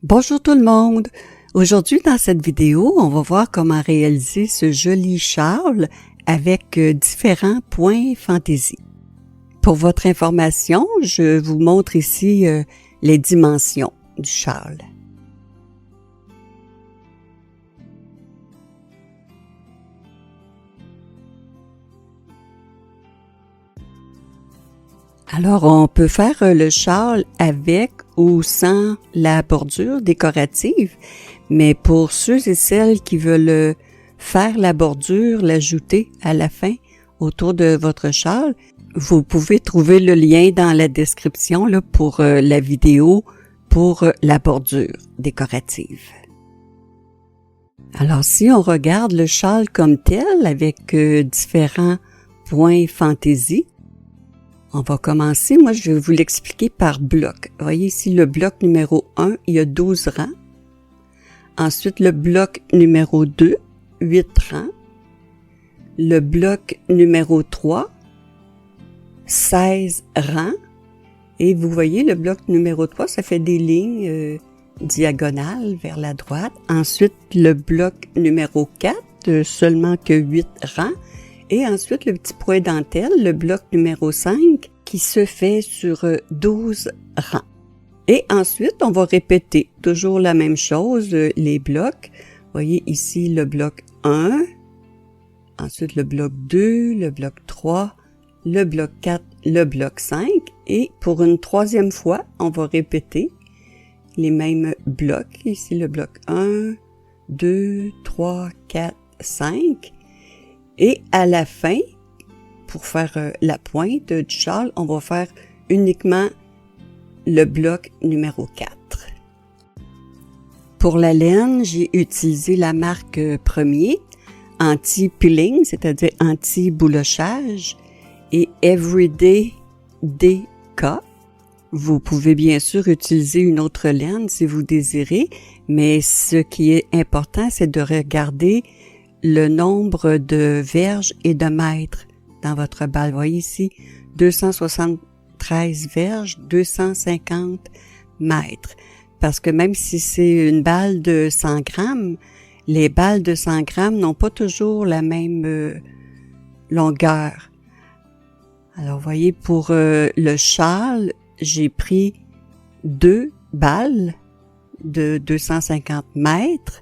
Bonjour tout le monde! Aujourd'hui, dans cette vidéo, on va voir comment réaliser ce joli châle avec différents points fantaisie. Pour votre information, je vous montre ici les dimensions du châle. Alors, on peut faire le châle avec ou sans la bordure décorative, mais pour ceux et celles qui veulent faire la bordure, l'ajouter à la fin autour de votre châle, vous pouvez trouver le lien dans la description là, pour la vidéo pour la bordure décorative. Alors, si on regarde le châle comme tel avec différents points fantaisie, on va commencer, moi je vais vous l'expliquer par bloc. Vous voyez ici le bloc numéro 1, il y a 12 rangs. Ensuite le bloc numéro 2, 8 rangs. Le bloc numéro 3, 16 rangs. Et vous voyez le bloc numéro 3, ça fait des lignes diagonales vers la droite. Ensuite le bloc numéro 4, seulement que 8 rangs. Et ensuite, le petit point dentelle, le bloc numéro 5, qui se fait sur 12 rangs. Et ensuite, on va répéter toujours la même chose, les blocs. Vous voyez ici le bloc 1, ensuite le bloc 2, le bloc 3, le bloc 4, le bloc 5. Et pour une troisième fois, on va répéter les mêmes blocs. Ici le bloc 1, 2, 3, 4, 5. Et à la fin, pour faire la pointe du châle, on va faire uniquement le bloc numéro 4. Pour la laine, j'ai utilisé la marque Premier, anti-peeling, c'est-à-dire anti-boulochage, et Everyday DK. Vous pouvez bien sûr utiliser une autre laine si vous désirez, mais ce qui est important, c'est de regarder le nombre de verges et de mètres dans votre balle. Vous voyez ici, 273 verges, 250 mètres. Parce que même si c'est une balle de 100 grammes, les balles de 100 grammes n'ont pas toujours la même longueur. Alors, vous voyez, pour le châle, j'ai pris 2 balles de 250 mètres.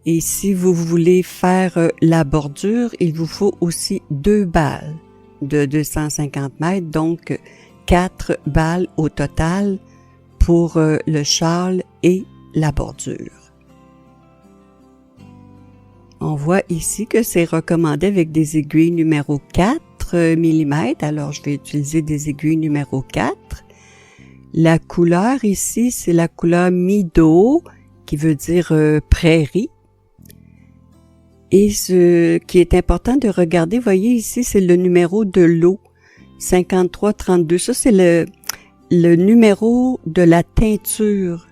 Et si vous voulez faire la bordure, il vous faut aussi 2 balles de 250 mètres, donc 4 balles au total pour le châle et la bordure. On voit ici que c'est recommandé avec des aiguilles numéro 4 mm, alors je vais utiliser des aiguilles numéro 4. La couleur ici, c'est la couleur Meadow, qui veut dire prairie. Et ce qui est important de regarder, voyez ici, c'est le numéro de lot, 5332. Ça, c'est le numéro de la teinture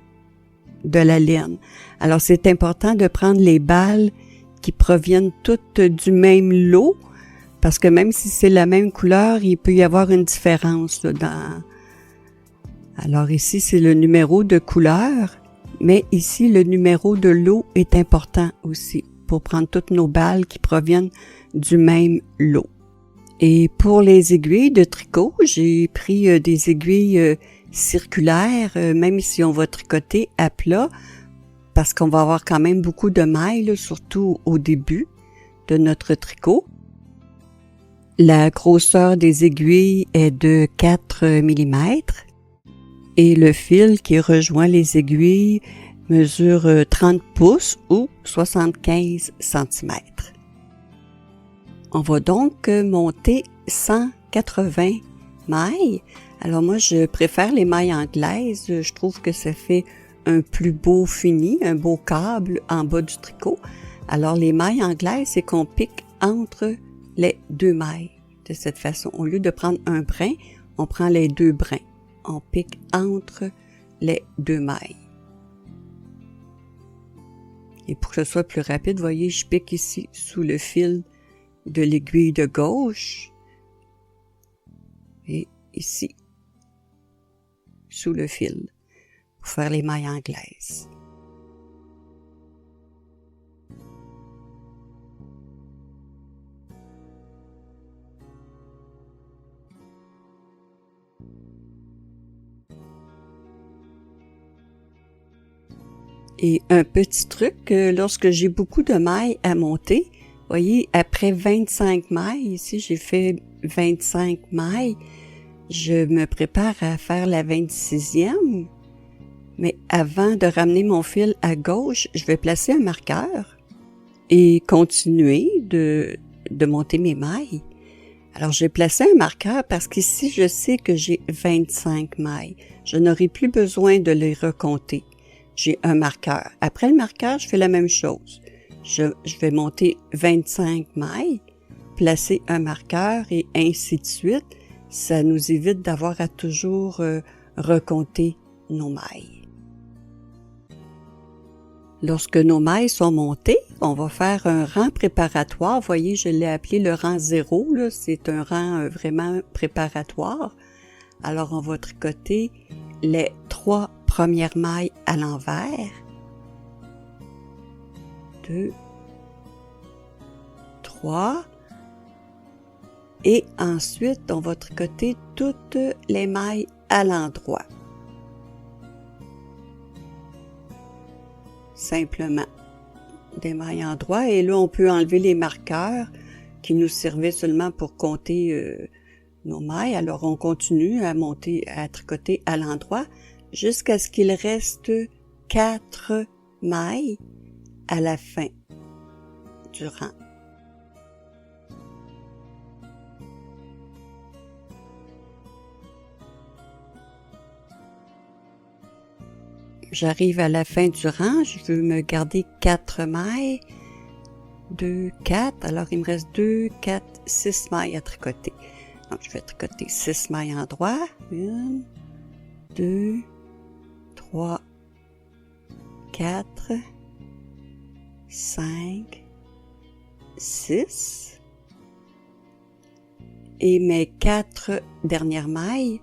de la laine. Alors, c'est important de prendre les balles qui proviennent toutes du même lot, parce que même si c'est la même couleur, il peut y avoir une différence là, dans... Alors ici, c'est le numéro de couleur, mais ici, le numéro de lot est important aussi, pour prendre toutes nos balles qui proviennent du même lot. Et pour les aiguilles de tricot, j'ai pris des aiguilles circulaires, même si on va tricoter à plat, parce qu'on va avoir quand même beaucoup de mailles, surtout au début de notre tricot. La grosseur des aiguilles est de 4 mm et le fil qui rejoint les aiguilles mesure 30 pouces ou 75 cm. On va donc monter 180 mailles. Alors moi, je préfère les mailles anglaises. Je trouve que ça fait un plus beau fini, un beau câble en bas du tricot. Alors les mailles anglaises, c'est qu'on pique entre les 2 mailles. De cette façon, au lieu de prendre un brin, on prend les 2 brins. On pique entre les 2 mailles. Et pour que ce soit plus rapide, vous voyez, je pique ici sous le fil de l'aiguille de gauche et ici sous le fil. pour faire les mailles anglaises. Et un petit truc, lorsque j'ai beaucoup de mailles à monter, voyez, après 25 mailles, ici j'ai fait 25 mailles, je me prépare à faire la 26e, mais avant de ramener mon fil à gauche, je vais placer un marqueur et continuer de monter mes mailles. Alors, j'ai placé un marqueur parce qu'ici, je sais que j'ai 25 mailles. Je n'aurai plus besoin de les recompter. J'ai un marqueur. Après le marqueur, je fais la même chose. Je vais monter 25 mailles, placer un marqueur et ainsi de suite. Ça nous évite d'avoir à toujours recompter nos mailles. Lorsque nos mailles sont montées, on va faire un rang préparatoire. Vous voyez, je l'ai appelé le rang 0. Là. C'est un rang vraiment préparatoire. Alors, on va tricoter les 3 premières mailles à l'envers. 2, 3. Et ensuite, on va tricoter toutes les mailles à l'endroit. Simplement des mailles en droit et là on peut enlever les marqueurs qui nous servaient seulement pour compter nos mailles. Alors on continue à monter, à tricoter à l'endroit jusqu'à ce qu'il reste 4 mailles à la fin du rang. J'arrive à la fin du rang, je veux me garder 4 mailles, 2, 4, alors il me reste 2, 4, 6 mailles à tricoter. Donc je vais tricoter 6 mailles en droit, 1, 2, 3, 4, 5, 6. Et mes 4 dernières mailles,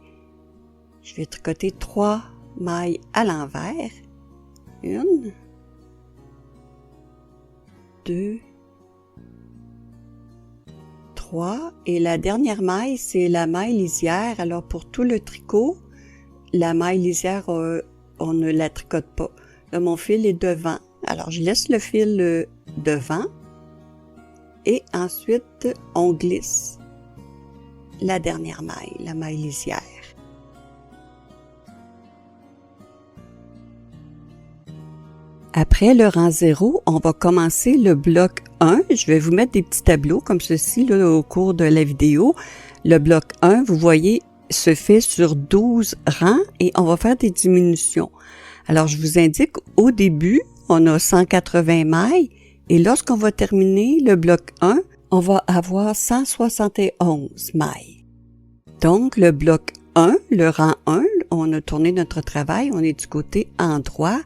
je vais tricoter 3 mailles à l'envers, 1, 2, 3, et la dernière maille, c'est la maille lisière. Alors pour tout le tricot, la maille lisière, on ne la tricote pas. Là, mon fil est devant. Alors je laisse le fil devant et ensuite on glisse la dernière maille, la maille lisière. Après le rang 0, on va commencer le bloc 1. Je vais vous mettre des petits tableaux comme ceci là, au cours de la vidéo. Le bloc 1, vous voyez, se fait sur 12 rangs et on va faire des diminutions. Alors, je vous indique, au début, on a 180 mailles et lorsqu'on va terminer le bloc 1, on va avoir 171 mailles. Donc, le bloc 1, le rang 1, on a tourné notre travail, on est du côté endroit.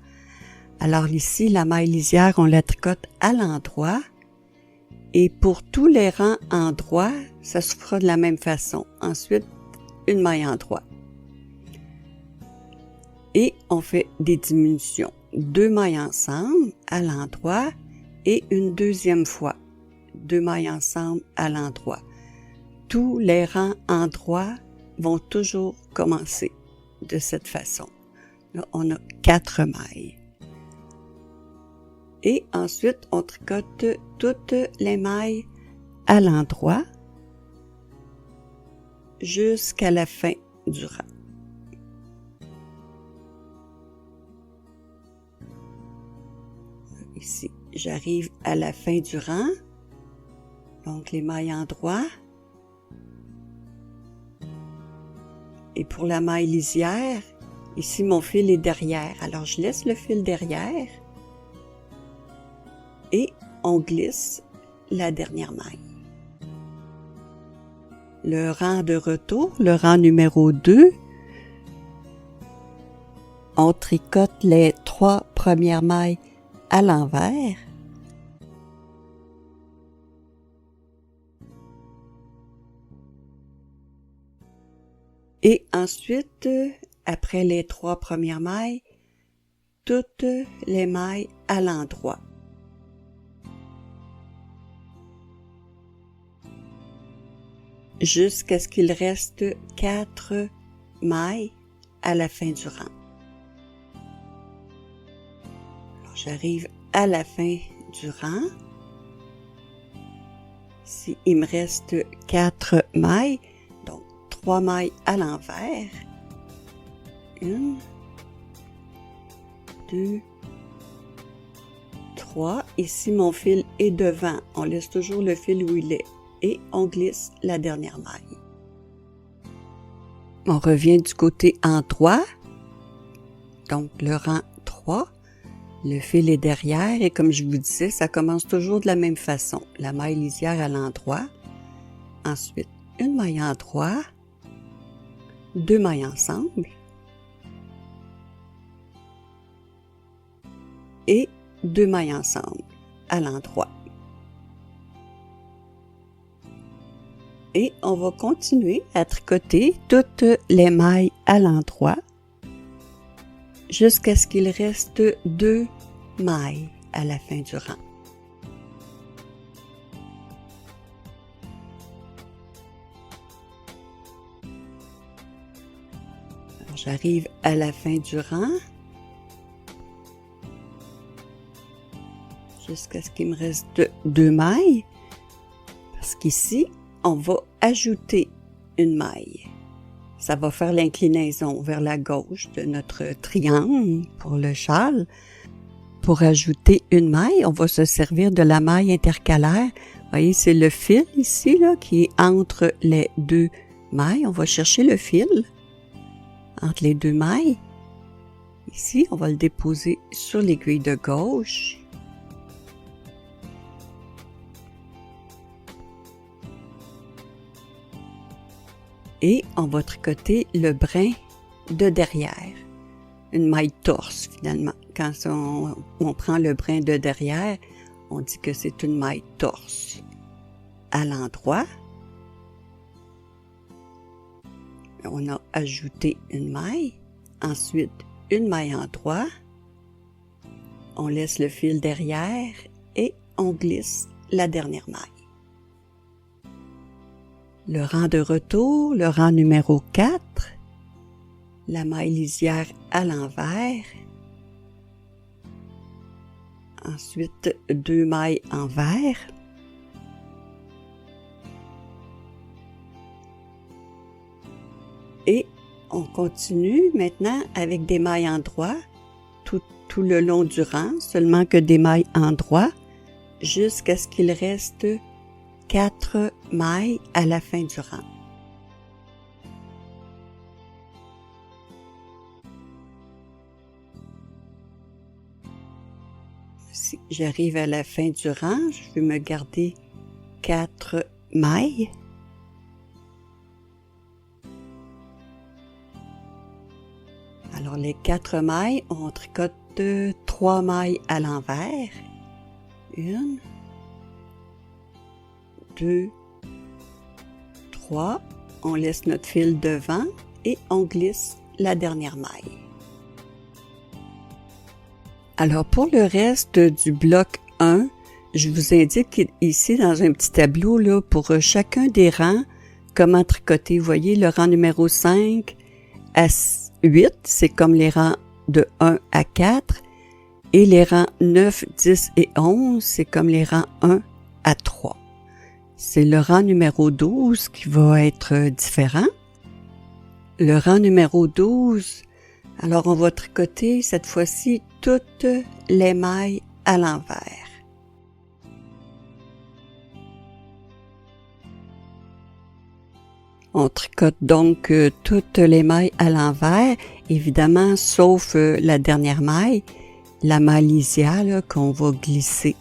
Alors ici, la maille lisière, on la tricote à l'endroit. Et pour tous les rangs endroit, ça se fera de la même façon. Ensuite, une maille endroit. Et on fait des diminutions. 2 mailles ensemble à l'endroit et une deuxième fois. 2 mailles ensemble à l'endroit. Tous les rangs endroits vont toujours commencer de cette façon. Là, on a 4 mailles. Et ensuite, on tricote toutes les mailles à l'endroit jusqu'à la fin du rang. Ici, j'arrive à la fin du rang. Donc, les mailles en droit. Et pour la maille lisière, ici, mon fil est derrière. Alors, je laisse le fil derrière. Et on glisse la dernière maille. Le rang de retour, le rang numéro 2, on tricote les 3 premières mailles à l'envers. Et ensuite, après les 3 premières mailles, toutes les mailles à l'endroit. Jusqu'à ce qu'il reste 4 mailles à la fin du rang. Alors, j'arrive à la fin du rang. Ici, il me reste 4 mailles, donc 3 mailles à l'envers. 1, 2, 3. Ici, mon fil est devant. On laisse toujours le fil où il est et on glisse la dernière maille. On revient du côté endroit, donc le rang 3. Le fil est derrière et comme je vous disais, ça commence toujours de la même façon. La maille lisière à l'endroit, ensuite une maille endroit, 2 mailles ensemble et 2 mailles ensemble à l'endroit. Et on va continuer à tricoter toutes les mailles à l'endroit jusqu'à ce qu'il reste 2 mailles à la fin du rang. Alors, j'arrive à la fin du rang jusqu'à ce qu'il me reste 2 mailles parce qu'ici, on va ajouter une maille. Ça va faire l'inclinaison vers la gauche de notre triangle pour le châle. Pour ajouter une maille, on va se servir de la maille intercalaire. Vous voyez, c'est le fil ici là, qui est entre les 2 mailles. On va chercher le fil entre les 2 mailles. Ici, on va le déposer sur l'aiguille de gauche. Et on va tricoter le brin de derrière, une maille torse finalement. Quand on prend le brin de derrière, on dit que c'est une maille torse. À l'endroit, on a ajouté une maille, ensuite une maille endroit, on laisse le fil derrière et on glisse la dernière maille. Le rang de retour, le rang numéro 4, la maille lisière à l'envers, ensuite 2 mailles envers, et on continue maintenant avec des mailles endroit tout le long du rang, seulement que des mailles endroit, jusqu'à ce qu'il reste 4 mailles à la fin du rang. Si j'arrive à la fin du rang, je vais me garder 4 mailles. Alors les 4 mailles, on tricote 3 mailles à l'envers. 1, 2, 3, on laisse notre fil devant et on glisse la dernière maille. Alors pour le reste du bloc 1, je vous indique ici dans un petit tableau là, pour chacun des rangs, comment tricoter. Vous voyez le rang numéro 5 à 8, c'est comme les rangs de 1 à 4, et les rangs 9, 10 et 11, c'est comme les rangs 1 à 3. C'est le rang numéro 12 qui va être différent. Le rang numéro 12, alors on va tricoter cette fois-ci toutes les mailles à l'envers. On tricote donc toutes les mailles à l'envers, évidemment, sauf la dernière maille, la maille lisière qu'on va glisser.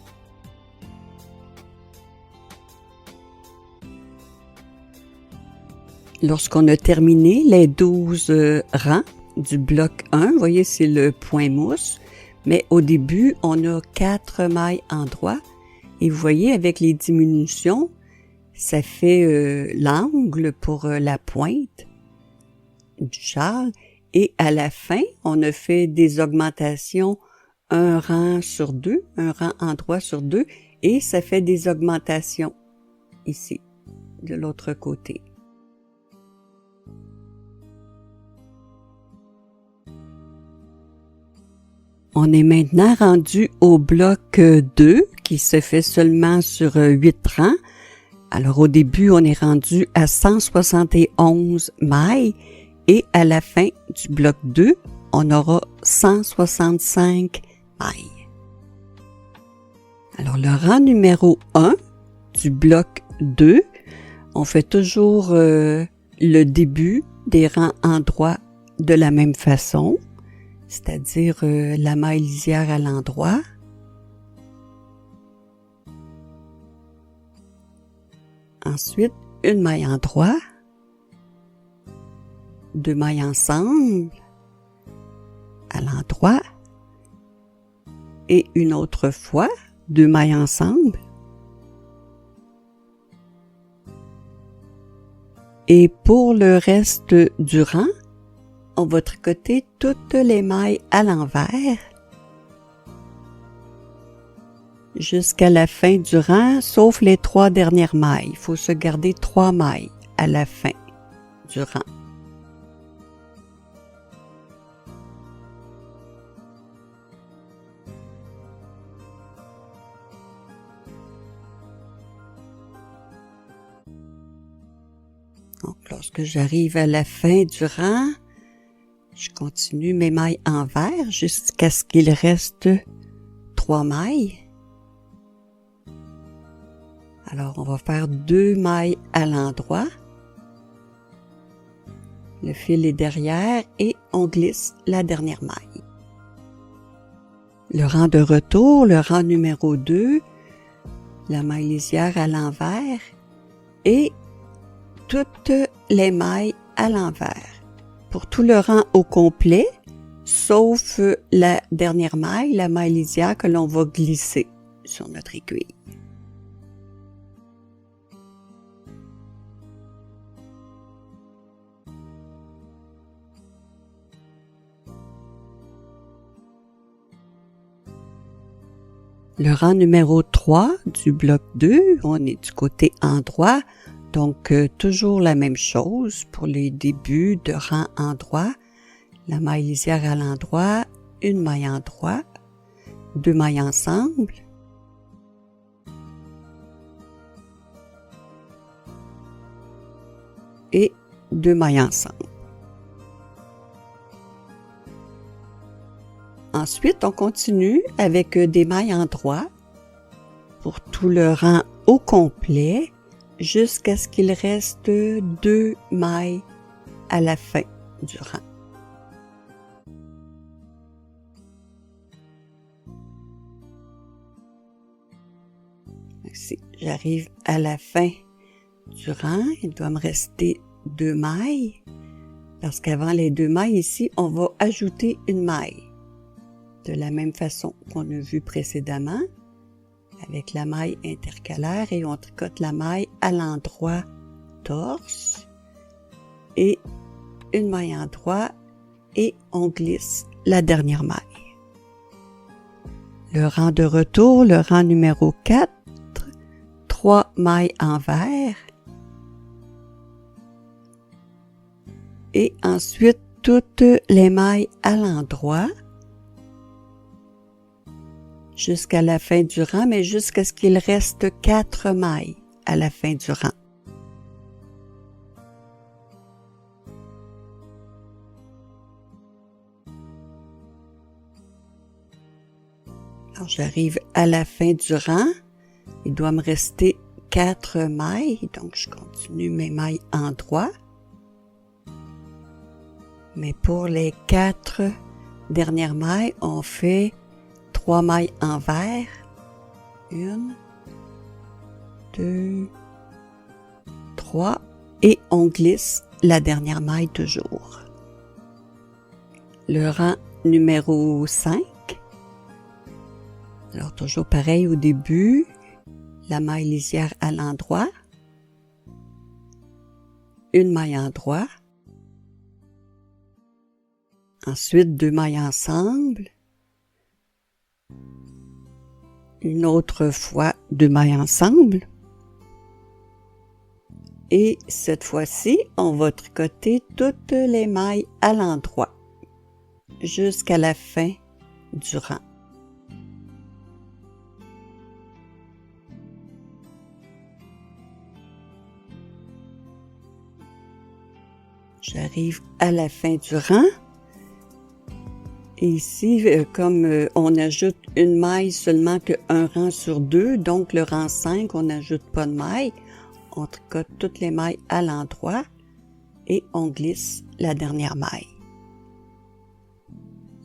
Lorsqu'on a terminé les 12 rangs du bloc 1, vous voyez, c'est le point mousse, mais au début, on a 4 mailles endroit, et vous voyez, avec les diminutions, ça fait l'angle pour la pointe du châle, Et à la fin, on a fait des augmentations un rang sur deux, un rang endroit sur deux, et ça fait des augmentations ici, de l'autre côté. On est maintenant rendu au bloc 2 qui se fait seulement sur 8 rangs. Alors au début, on est rendu à 171 mailles et à la fin du bloc 2, on aura 165 mailles. Alors le rang numéro 1 du bloc 2, on fait toujours le début des rangs endroits de la même façon, c'est-à-dire la maille lisière à l'endroit. Ensuite, une maille endroit, 2 mailles ensemble à l'endroit et une autre fois 2 mailles ensemble. Et pour le reste du rang, on va tricoter toutes les mailles à l'envers jusqu'à la fin du rang, sauf les 3 dernières mailles. Il faut se garder 3 mailles à la fin du rang. Donc, lorsque j'arrive à la fin du rang, je continue mes mailles envers jusqu'à ce qu'il reste 3 mailles. Alors, on va faire 2 mailles à l'endroit. Le fil est derrière et on glisse la dernière maille. Le rang de retour, le rang numéro 2, la maille lisière à l'envers et toutes les mailles à l'envers. Pour tout le rang au complet, sauf la dernière maille, la maille lisière que l'on va glisser sur notre aiguille. Le rang numéro 3 du bloc 2, on est du côté endroit, donc toujours la même chose pour les débuts de rang endroit. La maille lisière à l'endroit, une maille endroit, 2 mailles ensemble. Et 2 mailles ensemble. Ensuite, on continue avec des mailles endroit pour tout le rang au complet jusqu'à ce qu'il reste 2 mailles à la fin du rang. Si j'arrive à la fin du rang, il doit me rester 2 mailles parce qu'avant les 2 mailles ici, on va ajouter une maille. De la même façon qu'on a vu précédemment, avec la maille intercalaire et on tricote la maille à l'endroit torse et une maille endroit et on glisse la dernière maille. Le rang de retour, le rang numéro 4, 3 mailles envers et ensuite toutes les mailles à l'endroit jusqu'à la fin du rang, mais jusqu'à ce qu'il reste 4 mailles à la fin du rang. Alors, j'arrive à la fin du rang. Il doit me rester 4 mailles, donc je continue mes mailles endroit. Mais pour les 4 dernières mailles, on fait 3 mailles envers, 1, 2, 3, et on glisse la dernière maille toujours. Le rang numéro 5, alors toujours pareil au début, la maille lisière à l'endroit, une maille endroit, Ensuite, 2 mailles ensemble. Une autre fois, 2 mailles ensemble. Et cette fois-ci, on va tricoter toutes les mailles à l'endroit jusqu'à la fin du rang. J'arrive à la fin du rang. Et ici, comme on ajoute une maille seulement qu'un rang sur 2, donc le rang 5, on n'ajoute pas de maille. On tricote toutes les mailles à l'endroit et on glisse la dernière maille.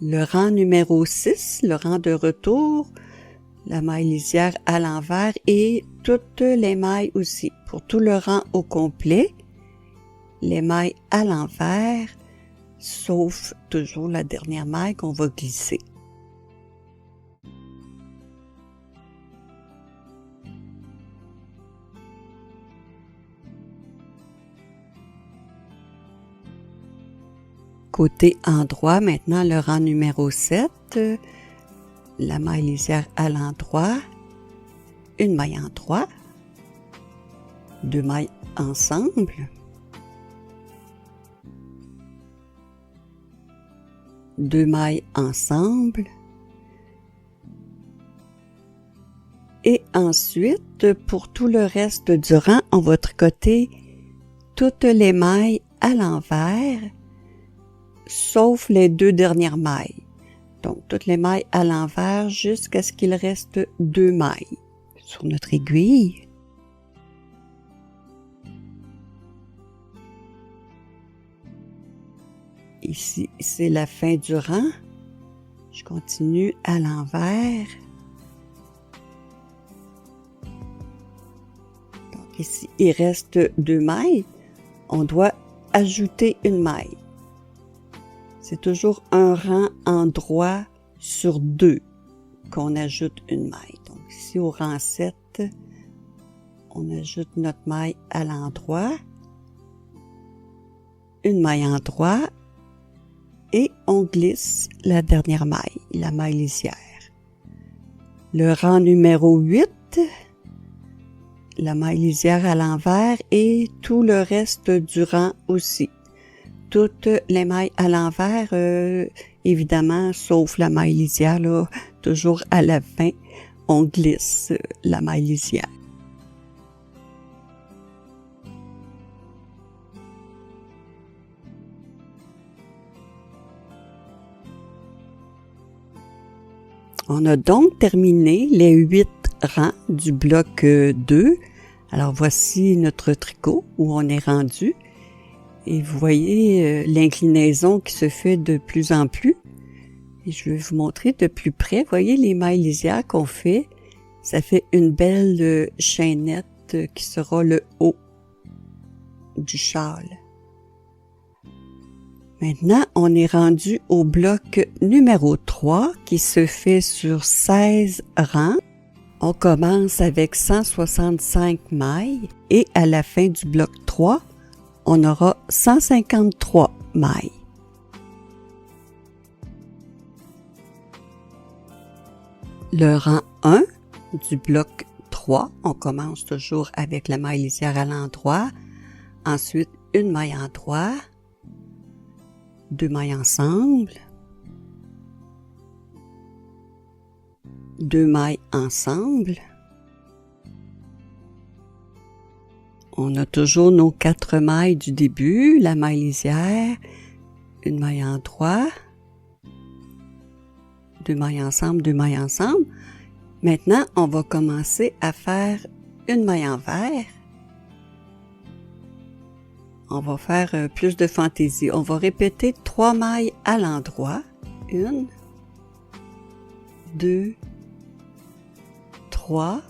Le rang numéro 6, le rang de retour, la maille lisière à l'envers et toutes les mailles aussi. Pour tout le rang au complet, les mailles à l'envers, sauf toujours la dernière maille qu'on va glisser. Côté endroit, maintenant le rang numéro 7, la maille lisière à l'endroit, une maille en droit, 2 mailles ensemble, deux mailles ensemble, et ensuite, pour tout le reste du rang, on va tricoter toutes les mailles à l'envers, sauf les 2 dernières mailles. Donc, toutes les mailles à l'envers jusqu'à ce qu'il reste 2 mailles sur notre aiguille. Ici, c'est la fin du rang. Je continue à l'envers. Donc, ici, il reste 2 mailles. On doit ajouter une maille. C'est toujours un rang en droit sur 2 qu'on ajoute une maille. Donc ici au rang 7, on ajoute notre maille à l'endroit, une maille en droit et on glisse la dernière maille, la maille lisière. Le rang numéro 8, la maille lisière à l'envers et tout le reste du rang aussi. Toutes les mailles à l'envers, évidemment, sauf la maille lisière, là, toujours à la fin, on glisse la maille lisière. On a donc terminé les 8 rangs du bloc 2. Alors voici notre tricot où on est rendu. Et vous voyez l'inclinaison qui se fait de plus en plus. Et je vais vous montrer de plus près. Vous voyez les mailles lisières qu'on fait. Ça fait une belle chaînette qui sera le haut du châle. Maintenant, on est rendu au bloc numéro 3 qui se fait sur 16 rangs. On commence avec 165 mailles et à la fin du bloc 3, on aura 153 mailles. Le rang 1 du bloc 3, on commence toujours avec la maille lisière à l'endroit, ensuite une maille en droit, 2 mailles ensemble, 2 mailles ensemble. On a toujours nos 4 mailles du début, la maille lisière, une maille en droit, 2 mailles ensemble, 2 mailles ensemble. Maintenant, on va commencer à faire une maille envers. On va faire plus de fantaisie. On va répéter 3 mailles à l'endroit. 1, 2, 3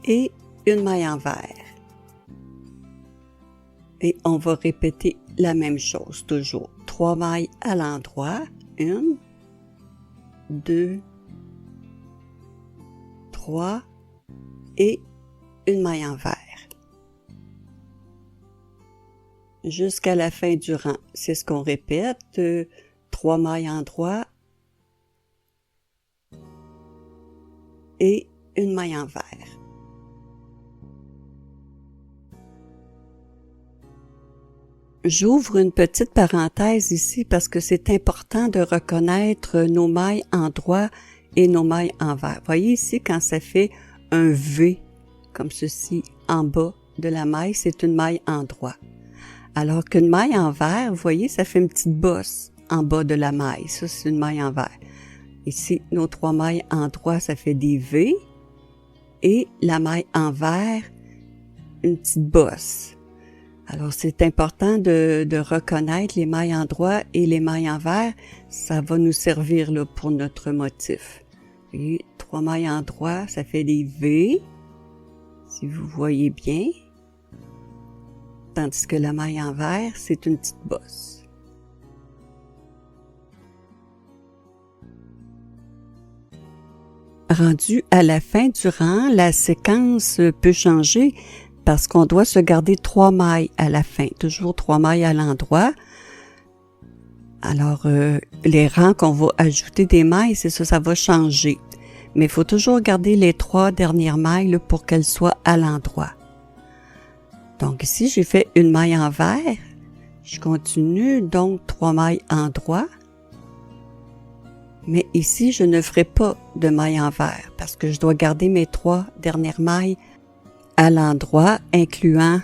et une maille envers. Et on va répéter la même chose, toujours. 3 mailles à l'endroit. 1, 2, 3 et une maille envers. jusqu'à la fin du rang. C'est ce qu'on répète, 3 mailles endroit et une maille envers. J'ouvre une petite parenthèse ici parce que c'est important de reconnaître nos mailles endroit et nos mailles envers. Voyez ici quand ça fait un V comme ceci en bas de la maille, c'est une maille endroit. Alors qu'une maille envers, vous voyez, ça fait une petite bosse en bas de la maille. Ça, c'est une maille envers. Ici, nos 3 mailles endroit, ça fait des V. Et la maille envers, une petite bosse. Alors, c'est important de reconnaître les mailles endroit et les mailles envers. Ça va nous servir là, pour notre motif. Vous voyez, 3 mailles endroit, ça fait des V. Si vous voyez bien. Tandis que la maille envers, c'est une petite bosse. Rendu à la fin du rang, la séquence peut changer parce qu'on doit se garder 3 mailles à la fin, toujours 3 mailles à l'endroit. Alors, les rangs qu'on va ajouter des mailles, c'est ça, ça va changer. Mais il faut toujours garder les 3 dernières mailles là, pour qu'elles soient à l'endroit. Donc ici, j'ai fait une maille envers. Je continue, donc 3 mailles endroit. Mais ici, je ne ferai pas de maille envers parce que je dois garder mes 3 dernières mailles à l'endroit, incluant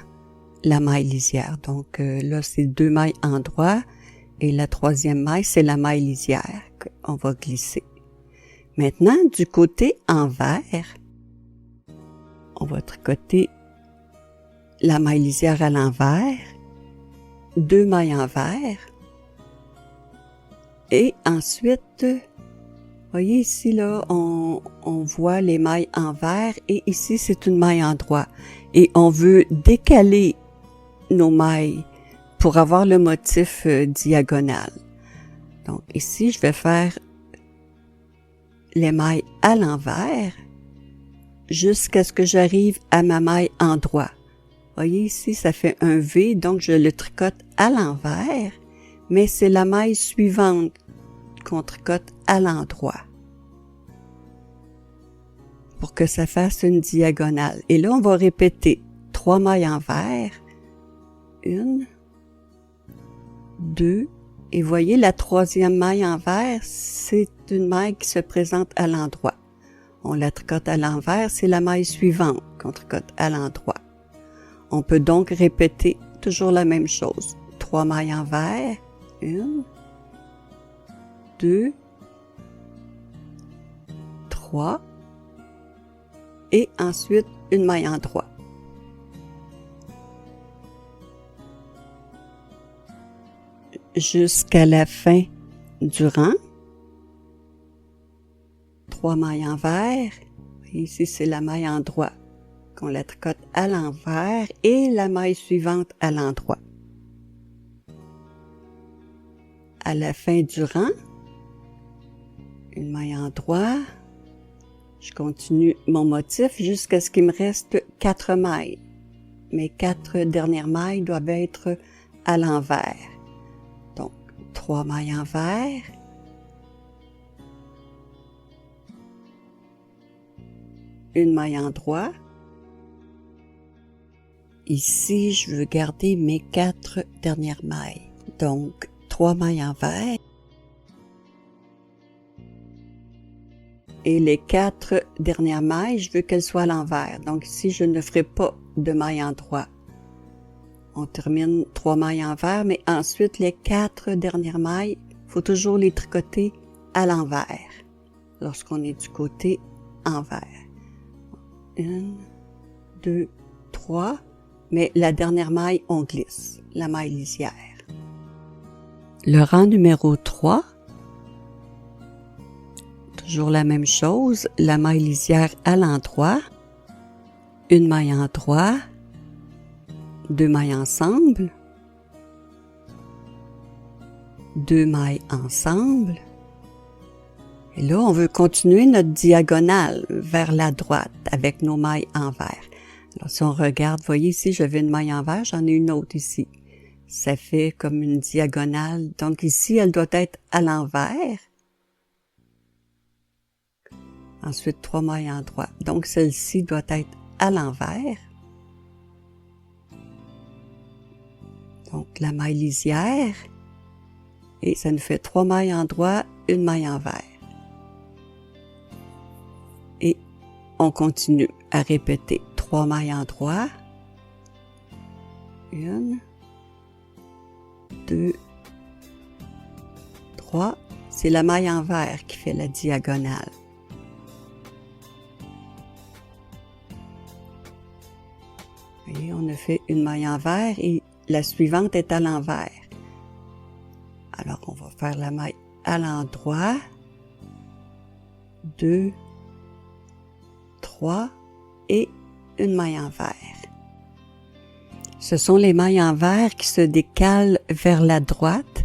la maille lisière. Donc là, c'est 2 mailles endroit et la 3e maille, c'est la maille lisière qu'on va glisser. Maintenant, du côté envers, on va tricoter la maille lisière à l'envers, 2 mailles envers, et ensuite, voyez ici là, on voit les mailles envers et ici c'est une maille endroit. Et on veut décaler nos mailles pour avoir le motif diagonal. Donc ici, je vais faire les mailles à l'envers jusqu'à ce que j'arrive à ma maille endroit. Voyez ici, ça fait un V, donc je le tricote à l'envers, mais c'est la maille suivante qu'on tricote à l'endroit pour que ça fasse une diagonale. Et là, on va répéter 3 mailles envers, 1, 2, et voyez, la 3e maille envers, c'est une maille qui se présente à l'endroit. On la tricote à l'envers, c'est la maille suivante qu'on tricote à l'endroit. On peut donc répéter toujours la même chose. 3 mailles envers, 1, 2, 3, et ensuite une maille endroit. Jusqu'à la fin du rang, 3 mailles envers, ici c'est la maille endroit qu'on la tricote à l'envers et la maille suivante à l'endroit. À la fin du rang, une maille endroit, je continue mon motif jusqu'à ce qu'il me reste 4 mailles. Mes 4 dernières mailles doivent être à l'envers. Donc, 3 mailles envers, une maille endroit. Ici, je veux garder mes 4 dernières mailles. Donc, 3 mailles envers. Et les 4 dernières mailles, je veux qu'elles soient à l'envers. Donc ici, je ne ferai pas de maille endroit. On termine 3 mailles envers, mais ensuite, les 4 dernières mailles, il faut toujours les tricoter à l'envers. Lorsqu'on est du côté envers. 1, 2, 3. Mais la dernière maille, on glisse, la maille lisière. Le rang numéro 3. Toujours la même chose, la maille lisière à l'endroit, une maille endroit, 2 mailles ensemble, 2 mailles ensemble. Et là, on veut continuer notre diagonale vers la droite avec nos mailles envers. Alors, si on regarde, voyez ici, j'avais une maille envers, j'en ai une autre ici. ça fait comme une diagonale. Donc ici, elle doit être à l'envers. Ensuite, 3 mailles en droit. Donc celle-ci doit être à l'envers. Donc la maille lisière. Et ça nous fait 3 mailles en droit, une maille envers. Et on continue à répéter 3 mailles en droit. 1, 2, 3. C'est la maille envers qui fait la diagonale. Et on a fait une maille envers et la suivante est à l'envers. Alors, on va faire la maille à l'endroit. 2, 3 et une maille envers. Ce sont les mailles envers qui se décalent vers la droite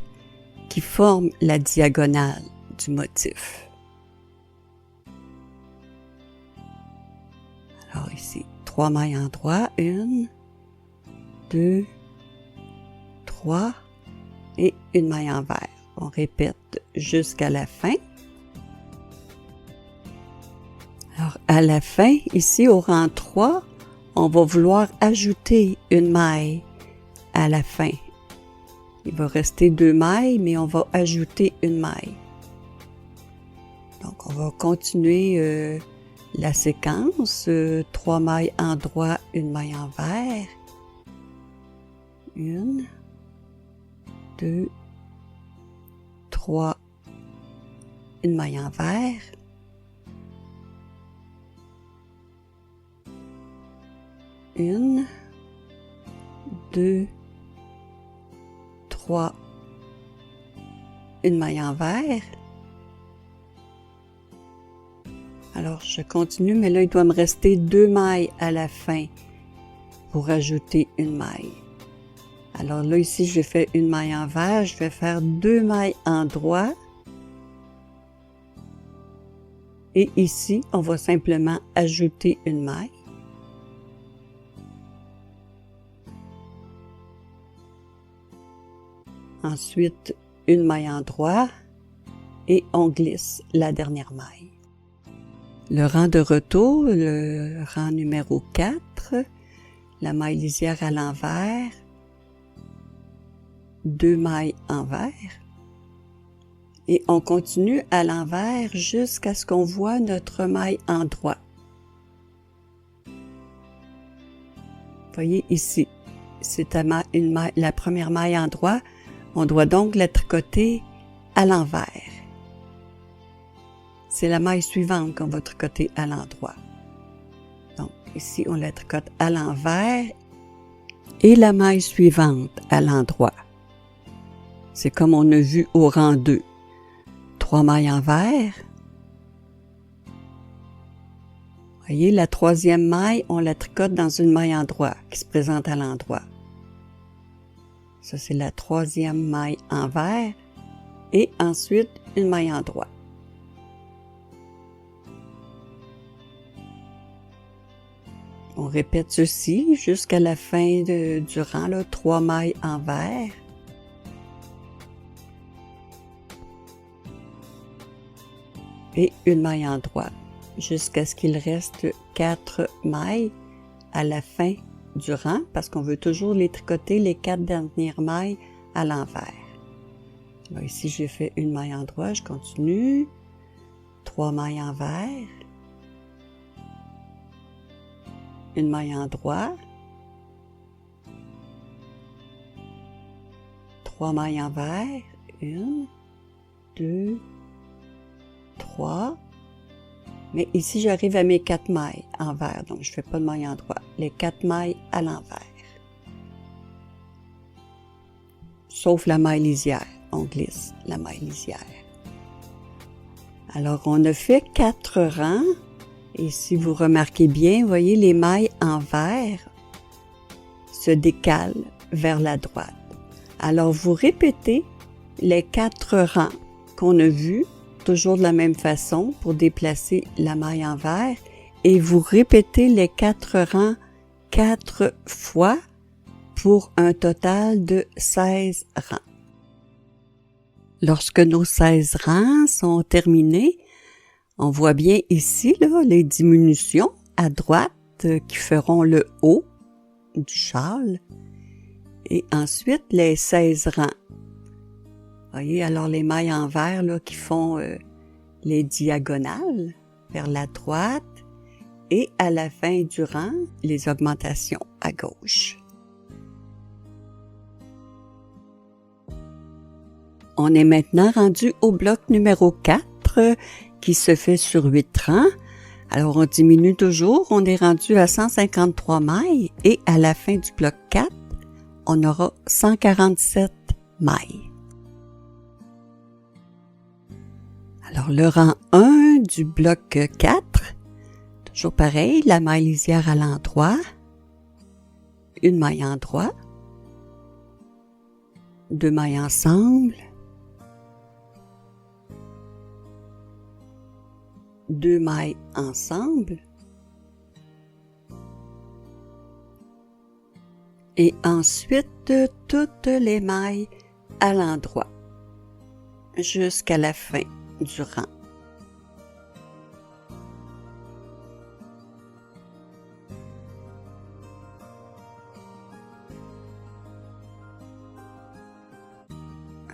qui forment la diagonale du motif. Alors ici, 3 mailles en droit, 1, 2, 3 et une maille envers. On répète jusqu'à la fin. Alors à la fin, ici au rang 3, on va vouloir ajouter une maille à la fin. Il va rester 2 mailles, mais on va ajouter une maille. Donc on va continuer la séquence, 3 mailles en droit, une maille envers. 1, 2, 3, une maille envers. 1, 2, 3, une maille envers. Alors, je continue, mais là, il doit me rester 2 mailles à la fin pour ajouter une maille. Alors là, ici, j'ai fait une maille envers, je vais faire 2 mailles en droit. Et ici, on va simplement ajouter une maille. Ensuite, une maille en droit et on glisse la dernière maille. Le rang de retour, le rang numéro 4, la maille lisière à l'envers, 2 mailles envers et on continue à l'envers jusqu'à ce qu'on voit notre maille en droit. Voyez ici, c'est la première maille en droit. On doit donc la tricoter à l'envers. C'est la maille suivante qu'on va tricoter à l'endroit. Donc ici, on la tricote à l'envers et la maille suivante à l'endroit. C'est comme on a vu au rang 2. 3 mailles envers. Voyez, la troisième maille, on la tricote dans une maille en droit qui se présente à l'endroit. Ça, c'est la troisième maille envers et ensuite une maille en droit. On répète ceci jusqu'à la fin du rang, 3 mailles envers. Et une maille en droit jusqu'à ce qu'il reste 4 mailles à la fin du rang parce qu'on veut toujours les tricoter les 4 dernières mailles à l'envers. Ici, j'ai fait une maille en droit, je continue. 3 mailles envers. Une maille en droit. 3 mailles envers. 1, 2, 3. Mais ici, j'arrive à mes 4 mailles envers, donc je ne fais pas de maille en droit. Les 4 mailles à l'envers. Sauf la maille lisière. On glisse la maille lisière. Alors, on a fait 4 rangs. Et si vous remarquez bien, vous voyez, les mailles envers se décalent vers la droite. Alors, vous répétez les 4 rangs qu'on a vus, toujours de la même façon pour déplacer la maille envers, et vous répétez les 4 rangs 4 fois, pour un total de 16 rangs. Lorsque nos 16 rangs sont terminés, on voit bien ici là, les diminutions à droite qui feront le haut du châle et ensuite les 16 rangs. Voyez alors les mailles en vert là, qui font les diagonales vers la droite et à la fin du rang, les augmentations à gauche. On est maintenant rendu au bloc numéro 4 qui se fait sur 8 rangs. Alors on diminue toujours, on est rendu à 153 mailles et à la fin du bloc 4, on aura 147 mailles. Alors le rang 1 du bloc 4, toujours pareil, la maille lisière à l'endroit, une maille en droit, 2 mailles ensemble, 2 mailles ensemble et ensuite toutes les mailles à l'endroit jusqu'à la fin du rang.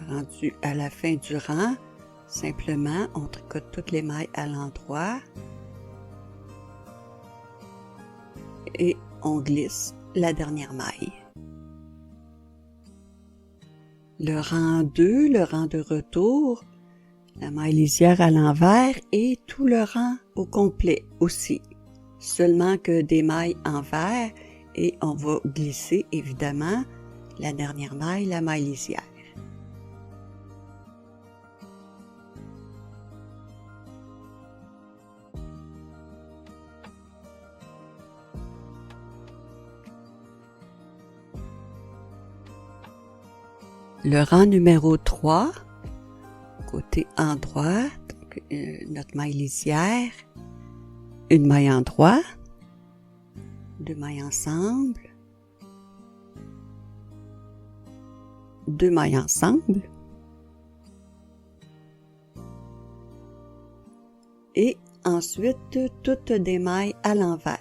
Rendu à la fin du rang, simplement, on tricote toutes les mailles à l'endroit et on glisse la dernière maille. Le rang 2, le rang de retour, la maille lisière à l'envers et tout le rang au complet aussi. Seulement que des mailles en vert et on va glisser évidemment la dernière maille, la maille lisière. Le rang numéro 3, côté endroit, donc, notre maille lisière, une maille en droit, 2 mailles ensemble, 2 mailles ensemble, et ensuite toutes des mailles à l'envers.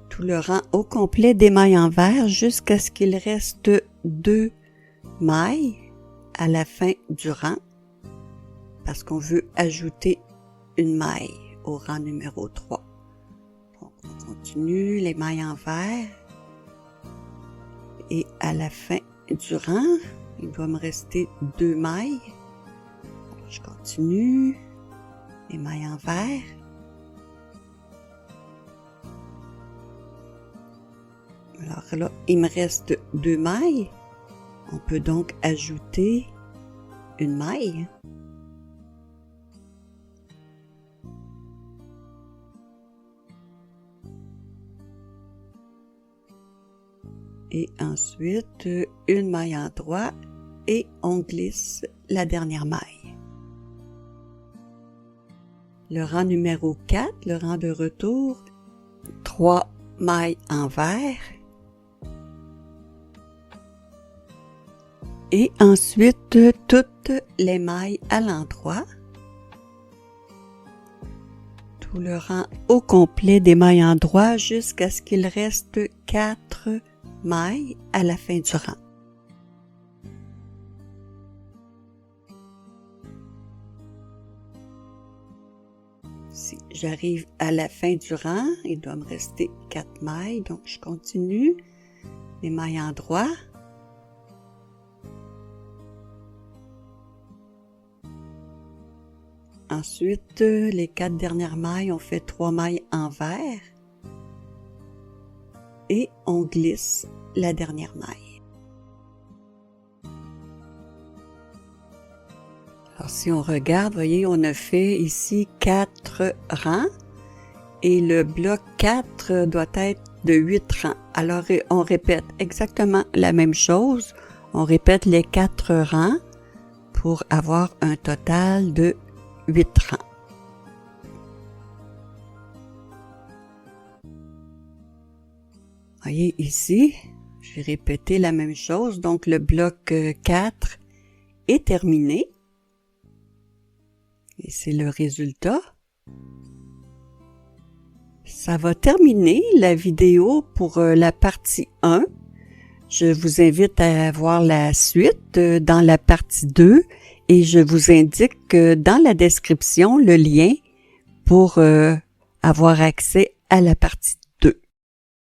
Tout le rang au complet des mailles en vert jusqu'à ce qu'il reste 2 mailles à la fin du rang parce qu'on veut ajouter une maille au rang numéro 3. Donc on continue les mailles en vert et à la fin du rang, il doit me rester 2 mailles. Je continue les mailles en vert. Alors là, il me reste 2 mailles. On peut donc ajouter une maille. Et ensuite, une maille en droit et on glisse la dernière maille. Le rang numéro 4, le rang de retour, 3 mailles en vert. Et ensuite, toutes les mailles à l'endroit. Tout le rang au complet des mailles en droit jusqu'à ce qu'il reste 4 mailles à la fin du rang. Si j'arrive à la fin du rang, il doit me rester 4 mailles, donc je continue les mailles en droit. Ensuite, les 4 dernières mailles, on fait 3 mailles en vert et on glisse la dernière maille. Alors si on regarde, voyez, on a fait ici 4 rangs et le bloc 4 doit être de 8 rangs. Alors on répète exactement la même chose, on répète les 4 rangs pour avoir un total de 8 rangs. Voyez ici, J'ai répété la même chose, donc le bloc 4 est terminé. Et c'est le résultat. Ça va terminer la vidéo pour la partie 1. Je vous invite à voir la suite dans la partie 2 et je vous indique dans la description le lien pour avoir accès à la partie 2.